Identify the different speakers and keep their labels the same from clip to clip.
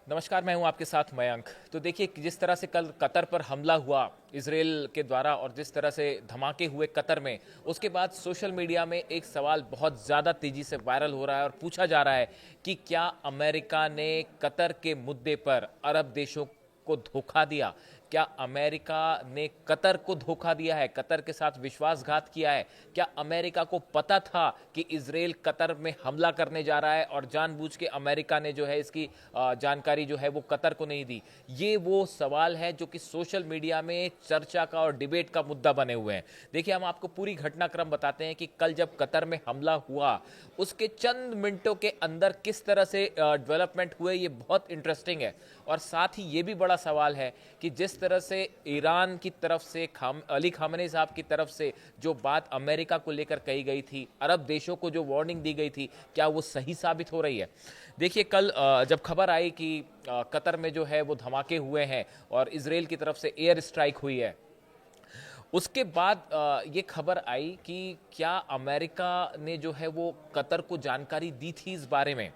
Speaker 1: नमस्कार, मैं हूं आपके साथ मयंक। तो देखिए, जिस तरह से कल कतर पर हमला हुआ इसराइल के द्वारा और जिस तरह से धमाके हुए कतर में, उसके बाद सोशल मीडिया में एक सवाल बहुत ज़्यादा तेज़ी से वायरल हो रहा है और पूछा जा रहा है कि क्या अमेरिका ने कतर के मुद्दे पर अरब देशों को धोखा दिया। क्या अमेरिका ने कतर को धोखा दिया है, कतर के साथ विश्वासघात किया है। क्या अमेरिका को पता था कि इजराइल कतर में हमला करने जा रहा है और जानबूझ के अमेरिका ने जो है इसकी जानकारी जो है वो कतर को नहीं दी। ये वो सवाल है जो कि सोशल मीडिया में चर्चा का और डिबेट का मुद्दा बने हुए हैं। देखिए, हम आपको पूरी घटनाक्रम बताते हैं कि कल जब कतर में हमला हुआ उसके चंद मिनटों के अंदर किस तरह से डेवलपमेंट हुए, ये बहुत इंटरेस्टिंग है। और साथ ही ये भी बड़ा सवाल है कि जिस तरह से ईरान की तरफ से अली खामनेई साहब की तरफ से जो बात अमेरिका को लेकर कही गई थी, अरब देशों को जो वार्निंग दी गई थी, क्या वो सही साबित हो रही है। देखिए, कल जब खबर आई कि कतर में जो है वो धमाके हुए हैं और इसराइल की तरफ से एयर स्ट्राइक हुई है, उसके बाद ये खबर आई कि क्या अमेरिका ने जो है वो कतर को जानकारी दी थी इस बारे में।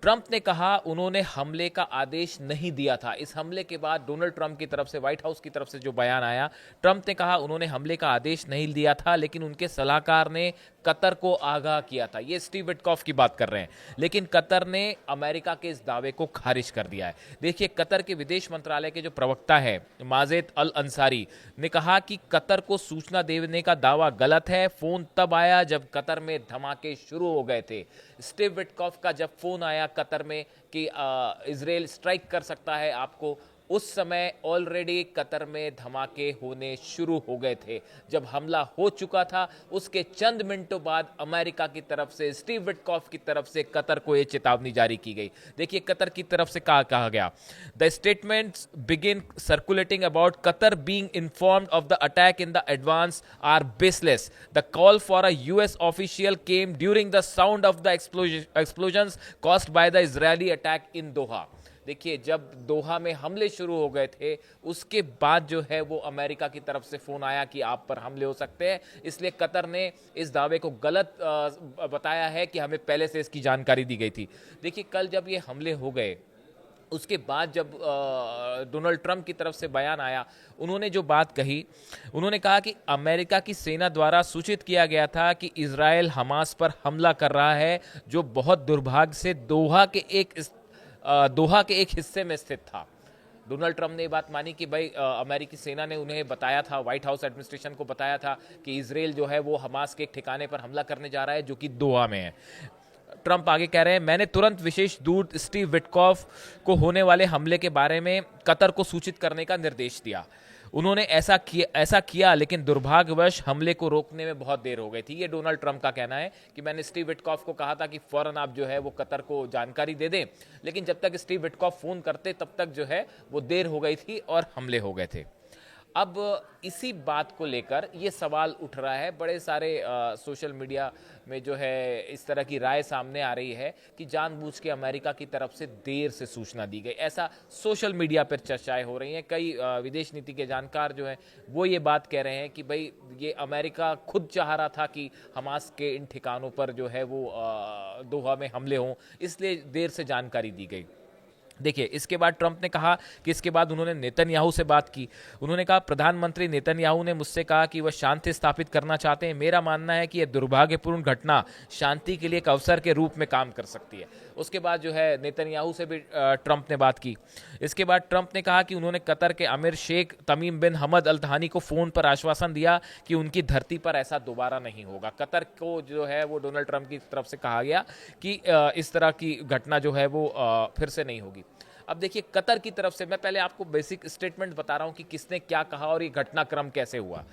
Speaker 1: ट्रंप ने कहा उन्होंने हमले का आदेश नहीं दिया था। इस हमले के बाद डोनाल्ड ट्रंप की तरफ से, व्हाइट हाउस की तरफ से जो बयान आया, ट्रंप ने कहा उन्होंने हमले का आदेश नहीं दिया था, लेकिन उनके सलाहकार ने कतर को आगाह किया था। ये स्टीव विटकॉफ की बात कर रहे हैं। लेकिन कतर ने अमेरिका के इस दावे को खारिज कर दिया है। देखिए, कतर के विदेश मंत्रालय के जो प्रवक्ता है माजेद अल अंसारी ने कहा कि कतर को सूचना देने का दावा गलत है। फोन तब आया जब कतर में धमाके शुरू हो गए थे। स्टीव विटकॉफ का जब फोन आया कतर में कि इजराइल स्ट्राइक कर सकता है आपको, उस समय ऑलरेडी कतर में धमाके होने शुरू हो गए थे। जब हमला हो चुका था उसके चंद मिनटों बाद अमेरिका की तरफ से, स्टीव विटकॉफ की तरफ से कतर को यह चेतावनी जारी की गई। देखिए, कतर की तरफ से कहा गया, the statements begin circulating about Qatar being informed of the attack in the advance are baseless. The call for a US official came during the sound of the explosions caused by the Israeli attack in Doha. देखिए, जब दोहा में हमले शुरू हो गए थे उसके बाद जो है वो अमेरिका की तरफ से फोन आया कि आप पर हमले हो सकते हैं, इसलिए कतर ने इस दावे को गलत बताया है कि हमें पहले से इसकी जानकारी दी गई थी। देखिए, कल जब ये हमले हो गए उसके बाद जब डोनाल्ड ट्रंप की तरफ से बयान आया, उन्होंने जो बात कही, उन्होंने कहा कि अमेरिका की सेना द्वारा सूचित किया गया था कि इजराइल हमास पर हमला कर रहा है, जो बहुत दुर्भाग्य से दोहा के एक हिस्से में स्थित था। डोनाल्ड ट्रंप ने ये बात मानी कि भाई अमेरिकी सेना ने उन्हें बताया था, व्हाइट हाउस एडमिनिस्ट्रेशन को बताया था कि इजराइल जो है वो हमास के एक ठिकाने पर हमला करने जा रहा है जो कि दोहा में है। ट्रंप आगे कह रहे हैं, मैंने तुरंत विशेष दूत स्टीव विटकॉफ को होने वाले हमले के बारे में कतर को सूचित करने का निर्देश दिया। उन्होंने ऐसा किया लेकिन दुर्भाग्यवश हमले को रोकने में बहुत देर हो गई थी। ये डोनाल्ड ट्रंप का कहना है कि मैंने स्टीव विटकॉफ को कहा था कि फौरन आप जो है वो कतर को जानकारी दे दें, लेकिन जब तक स्टीव विटकॉफ फोन करते तब तक जो है वो देर हो गई थी और हमले हो गए थे। अब इसी बात को लेकर ये सवाल उठ रहा है, बड़े सारे सोशल मीडिया में जो है इस तरह की राय सामने आ रही है कि जानबूझ के अमेरिका की तरफ से देर से सूचना दी गई, ऐसा सोशल मीडिया पर चर्चाएं हो रही हैं। कई विदेश नीति के जानकार जो हैं वो ये बात कह रहे हैं कि भाई ये अमेरिका खुद चाह रहा था कि हमास के इन ठिकानों पर जो है वो दोहा में हमले हों, इसलिए देर से जानकारी दी गई। देखिए, इसके बाद ट्रंप ने कहा कि इसके बाद उन्होंने नेतन्याहू से बात की। उन्होंने कहा, प्रधानमंत्री नेतन्याहू ने मुझसे कहा कि वह शांति स्थापित करना चाहते हैं। मेरा मानना है कि यह दुर्भाग्यपूर्ण घटना शांति के लिए एक अवसर के रूप में काम कर सकती है। उसके बाद जो है नेतन्याहू से भी ट्रंप ने बात की। इसके बाद ट्रंप ने कहा कि उन्होंने कतर के अमीर शेख तमीम बिन हमद अल थनी को फोन पर आश्वासन दिया कि उनकी धरती पर ऐसा दोबारा नहीं होगा। कतर को जो है वो डोनाल्ड ट्रंप की तरफ से कहा गया कि इस तरह की घटना जो है वो फिर से नहीं होगी। अब देखिए, कतर की तरफ से मैं पहले आपको बेसिक स्टेटमेंट बता रहा हूं कि किसने क्या कहा और ये घटनाक्रम कैसे हुआ।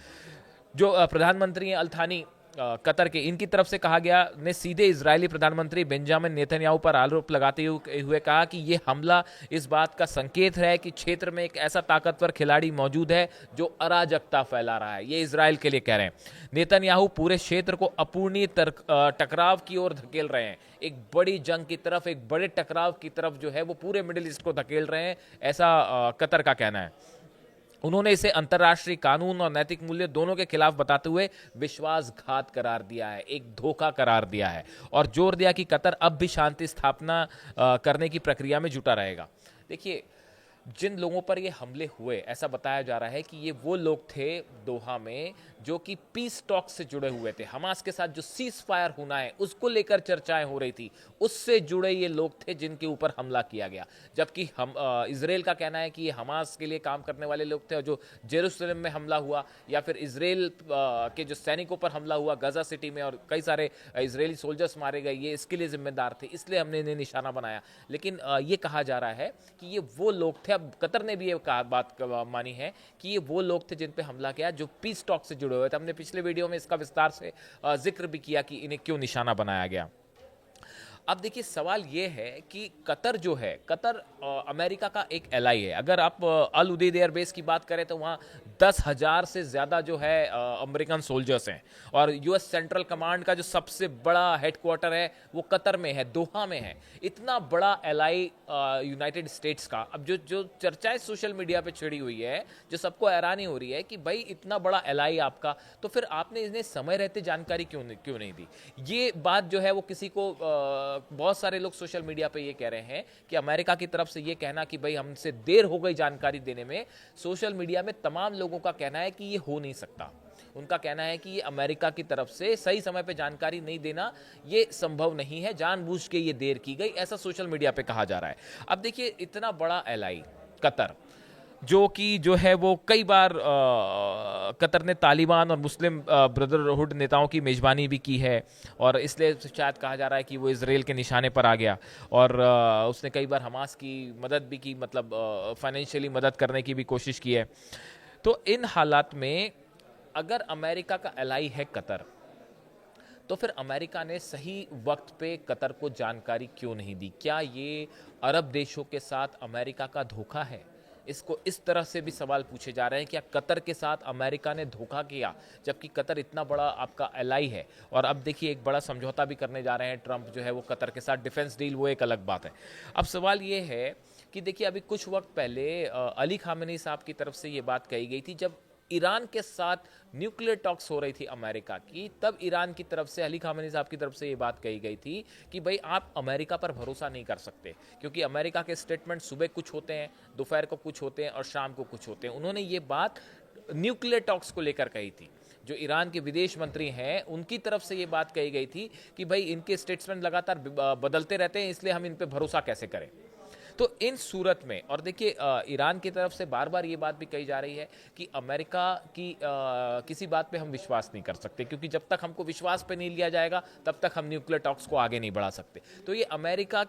Speaker 1: जो प्रधानमंत्री हैं अल थानी कतर के, इनकी तरफ से कहा गया, ने सीधे इजरायली प्रधानमंत्री बेंजामिन नेतन्याहू पर आरोप लगाते हुए कहा कि यह हमला इस बात का संकेत है कि क्षेत्र में एक ऐसा ताकतवर खिलाड़ी मौजूद है जो अराजकता फैला रहा है। ये इजराइल के लिए कह रहे हैं। नेतन्याहू पूरे क्षेत्र को अपूर्णीय टकराव की ओर धकेल रहे हैं, एक बड़ी जंग की तरफ, एक बड़े टकराव की तरफ जो है वो पूरे मिडिल ईस्ट को धकेल रहे हैं, ऐसा कतर का कहना है। उन्होंने इसे अंतर्राष्ट्रीय कानून और नैतिक मूल्य दोनों के खिलाफ बताते हुए विश्वासघात करार दिया है, एक धोखा करार दिया है और जोर दिया कि कतर अब भी शांति स्थापना करने की प्रक्रिया में जुटा रहेगा। देखिए, जिन लोगों पर ये हमले हुए, ऐसा बताया जा रहा है कि ये वो लोग थे दोहा में जो कि पीस टॉक से जुड़े हुए थे। हमास के साथ जो सीज फायर होना है उसको लेकर चर्चाएं हो रही थी, उससे जुड़े ये लोग थे जिनके ऊपर हमला किया गया। जबकि हम इसराइल का कहना है कि ये हमास के लिए काम करने वाले लोग थे, और जो जेरूसलम में हमला हुआ या फिर इसराइल के जो सैनिकों पर हमला हुआ गाजा सिटी में और कई सारे इसराइली सोल्जर्स मारे गए, ये इसके लिए जिम्मेदार थे, इसलिए हमने इन्हें निशाना बनाया। लेकिन ये कहा जा रहा है कि ये वो लोग थे, अब कतर ने भी ये बात मानी है कि ये वो लोग थे जिन पे हमला किया जो पीस टॉक से जुड़े हुए थे। हमने पिछले वीडियो में इसका विस्तार से जिक्र भी किया कि इन्हें क्यों निशाना बनाया गया। अब देखिए, सवाल ये है कि कतर जो है, कतर अमेरिका का एक एलाई है। अगर आप अल उदेद एयरबेस की बात करें तो वहाँ 10,000 से ज़्यादा जो है अमेरिकन सोल्जर्स हैं, और यूएस सेंट्रल कमांड का जो सबसे बड़ा हेडक्वार्टर है वो कतर में है, दोहा में है। इतना बड़ा एलाई यूनाइटेड स्टेट्स का। अब जो जो चर्चाएं सोशल मीडिया पे छिड़ी हुई है, जो सबको हैरानी हो रही है कि भाई इतना बड़ा एलाई आपका, तो फिर आपने इन्हें समय रहते जानकारी क्यों नहीं दी। ये बात जो है वो किसी को बहुत सारे लोग सोशल मीडिया पे ये कह रहे हैं कि अमेरिका की तरफ से ये कहना कि भाई हमसे देर हो गई जानकारी देने में, सोशल मीडिया में तमाम लोगों का कहना है कि ये हो नहीं सकता। उनका कहना है कि ये अमेरिका की तरफ से सही समय पे जानकारी नहीं देना, ये संभव नहीं है, जानबूझ के ये देर की गई, ऐसा सोशल मीडिया पे कहा जा रहा है। अब देखिए, इतना बड़ा एलाई कतर, जो कि जो है वो कई बार कतर ने तालिबान और मुस्लिम ब्रदरहुड नेताओं की मेज़बानी भी की है, और इसलिए शायद कहा जा रहा है कि वो इसराइल के निशाने पर आ गया। और उसने कई बार हमास की मदद भी की, मतलब फाइनेंशियली मदद करने की भी कोशिश की है। तो इन हालात में अगर अमेरिका का एलाई है कतर, तो फिर अमेरिका ने सही वक्त पे कतर को जानकारी क्यों नहीं दी? क्या ये अरब देशों के साथ अमेरिका का धोखा है? इसको इस तरह से भी सवाल पूछे जा रहे हैं, क्या कतर के साथ अमेरिका ने धोखा किया, जबकि कतर इतना बड़ा आपका एलाई है। और अब देखिए, एक बड़ा समझौता भी करने जा रहे हैं ट्रंप जो है वो कतर के साथ, डिफेंस डील, वो एक अलग बात है। अब सवाल ये है कि देखिए, अभी कुछ वक्त पहले अली खामेनी साहब की तरफ से ये बात कही गई थी, जब ईरान के साथ न्यूक्लियर टॉक्स हो रही थी अमेरिका की, तब ईरान की तरफ से, अली खामेनी साहब की तरफ से ये बात कही गई थी कि भाई आप अमेरिका पर भरोसा नहीं कर सकते, क्योंकि अमेरिका के स्टेटमेंट सुबह कुछ होते हैं, दोपहर को कुछ होते हैं और शाम को कुछ होते हैं। उन्होंने ये बात न्यूक्लियर टॉक्स को लेकर कही थी। जो ईरान के विदेश मंत्री हैं, उनकी तरफ से ये बात कही गई थी कि भाई इनके स्टेटमेंट लगातार बदलते रहते हैं, इसलिए हम इन पर भरोसा कैसे करें। तो इन सूरत में, और देखिए ईरान की तरफ से बार बार ये बात भी कही जा रही है कि अमेरिका की किसी बात पे हम विश्वास नहीं कर सकते, क्योंकि जब तक हमको विश्वास पे नहीं लिया जाएगा तब तक हम न्यूक्लियर टॉक्स को आगे नहीं बढ़ा सकते। तो ये अमेरिका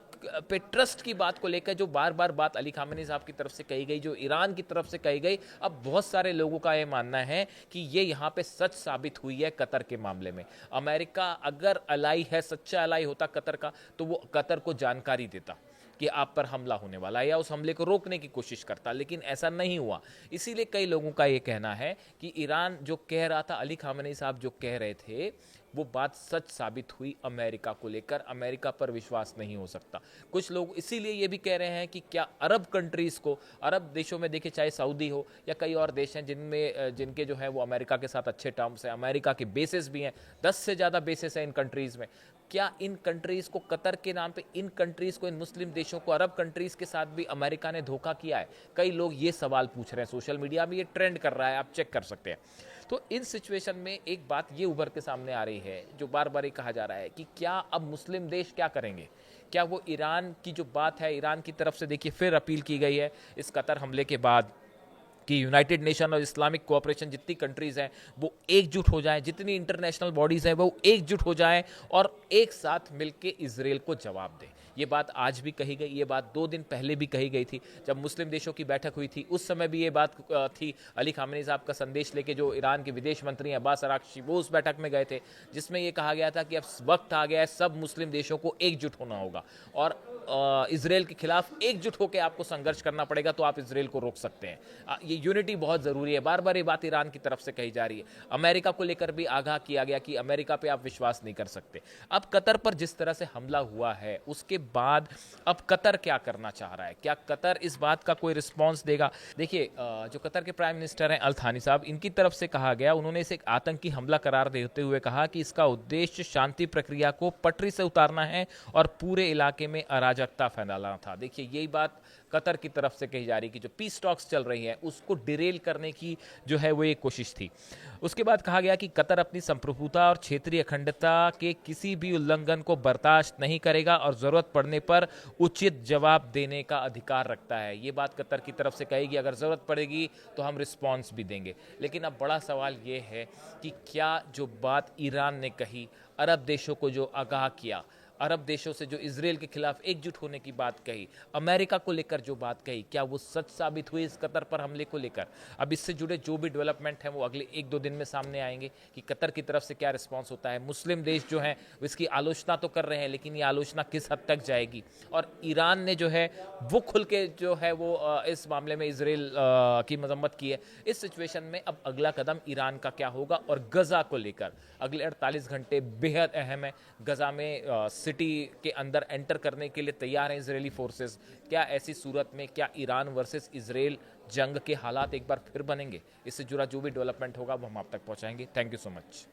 Speaker 1: पे ट्रस्ट की बात को लेकर जो बार बार बात अली खामेनी साहब की तरफ से कही गई, जो ईरान की तरफ से कही गई, अब बहुत सारे लोगों का ये मानना है कि ये यहाँ पे सच साबित हुई है कतर के मामले में। अमेरिका अगर अलाई है, सच्चा अलाई होता कतर का, तो वो कतर को जानकारी देता कि आप पर हमला होने वाला है, या उस हमले को रोकने की कोशिश करता, लेकिन ऐसा नहीं हुआ। इसीलिए कई लोगों का ये कहना है कि ईरान जो कह रहा था, अली खामेनी साहब जो कह रहे थे, वो बात सच साबित हुई अमेरिका को लेकर। अमेरिका पर विश्वास नहीं हो सकता। कुछ लोग इसीलिए ये भी कह रहे हैं कि क्या अरब कंट्रीज़ को, अरब देशों में देखिए, चाहे सऊदी हो या कई और देश हैं जिनके जो है वो अमेरिका के साथ अच्छे टर्म्स हैं, अमेरिका के बेसेस भी हैं, 10 से ज़्यादा बेसेस हैं इन कंट्रीज़ में। क्या इन कंट्रीज़ को, कतर के नाम पे इन कंट्रीज़ को, इन मुस्लिम देशों को, अरब कंट्रीज़ के साथ भी अमेरिका ने धोखा किया है? कई लोग ये सवाल पूछ रहे हैं, सोशल मीडिया में ये ट्रेंड कर रहा है, आप चेक कर सकते हैं। तो इन सिचुएशन में एक बात ये उभर के सामने आ रही है, जो बार बार ये कहा जा रहा है कि क्या अब मुस्लिम देश क्या करेंगे? क्या वो ईरान की जो बात है, ईरान की तरफ से देखिए फिर अपील की गई है इस कतर हमले के बाद कि यूनाइटेड नेशन और इस्लामिक कोऑपरेशन, जितनी कंट्रीज़ हैं वो एकजुट हो जाएं, जितनी इंटरनेशनल बॉडीज़ हैं वो एकजुट हो जाएं और एक साथ मिलके इजराइल को जवाब दें। ये बात आज भी कही गई, ये बात 2 दिन पहले भी कही गई थी जब मुस्लिम देशों की बैठक हुई थी, उस समय भी ये बात थी। अली खामेनी साहब का संदेश लेके जो ईरान के विदेश मंत्री अब्बास अराक्ची वो उस बैठक में गए थे, जिसमें ये कहा गया था कि अब वक्त आ गया है, सब मुस्लिम देशों को एकजुट होना होगा और इजराइल के खिलाफ एकजुट होकर आपको संघर्ष करना पड़ेगा, तो आप इजराइल को रोक सकते हैं। ये यूनिटी बहुत ज़रूरी है। बार बार ये बात ईरान की तरफ से कही जा रही है। अमेरिका को लेकर भी आगाह किया गया कि अमेरिका पे आप विश्वास नहीं कर सकते। अब कतर पर जिस तरह से हमला हुआ है, उसके बाद अब कतर क्या करना चाह रहा है? क्या कतर इस बात का कोई रिस्पॉन्स देगा? देखिए, जो कतर के प्राइम मिनिस्टर हैं अल थानी साहब, इनकी तरफ से कहा गया, उन्होंने इसे एक आतंकी हमला करार देते हुए कहा कि इसका उद्देश्य शांति प्रक्रिया को पटरी से उतारना है और पूरे इलाके में अराजकता अराजकता फैलाना था। देखिए यही बात कतर की तरफ से कही जा रही कि जो पीस टॉक्स चल रही हैं उसको डिरेल करने की जो है वो एक कोशिश थी। उसके बाद कहा गया कि कतर अपनी संप्रभुता और क्षेत्रीय अखंडता के किसी भी उल्लंघन को बर्दाश्त नहीं करेगा और जरूरत पड़ने पर उचित जवाब देने का अधिकार रखता है। ये बात कतर की तरफ से कहेगी, अगर जरूरत पड़ेगी तो हम रिस्पॉन्स भी देंगे। लेकिन अब बड़ा सवाल ये है कि क्या जो बात ईरान ने कही, अरब देशों को जो आगाह किया, अरब देशों से जो इजराइल के खिलाफ एकजुट होने की बात कही, अमेरिका को लेकर जो बात कही, क्या वो सच साबित हुई इस कतर पर हमले को लेकर? अब इससे जुड़े जो भी डेवलपमेंट हैं वो अगले 1-2 दिन में सामने आएंगे कि कतर की तरफ से क्या रिस्पांस होता है। मुस्लिम देश जो हैं वो इसकी आलोचना तो कर रहे हैं, लेकिन ये आलोचना किस हद तक जाएगी? और ईरान ने जो है वो खुल के जो है वो इस मामले में इजराइल की मजम्मत की है। इस सिचुएशन में अब अगला कदम ईरान का क्या होगा? और गजा को लेकर अगले 48 घंटे बेहद अहम है। गजा में सिटी के अंदर एंटर करने के लिए तैयार हैं इजरायली फोर्सेस। क्या ऐसी सूरत में क्या ईरान वर्सेस इजराइल जंग के हालात एक बार फिर बनेंगे? इससे जुड़ा जो भी डेवलपमेंट होगा वो हम आप तक पहुंचाएंगे। Thank you so much.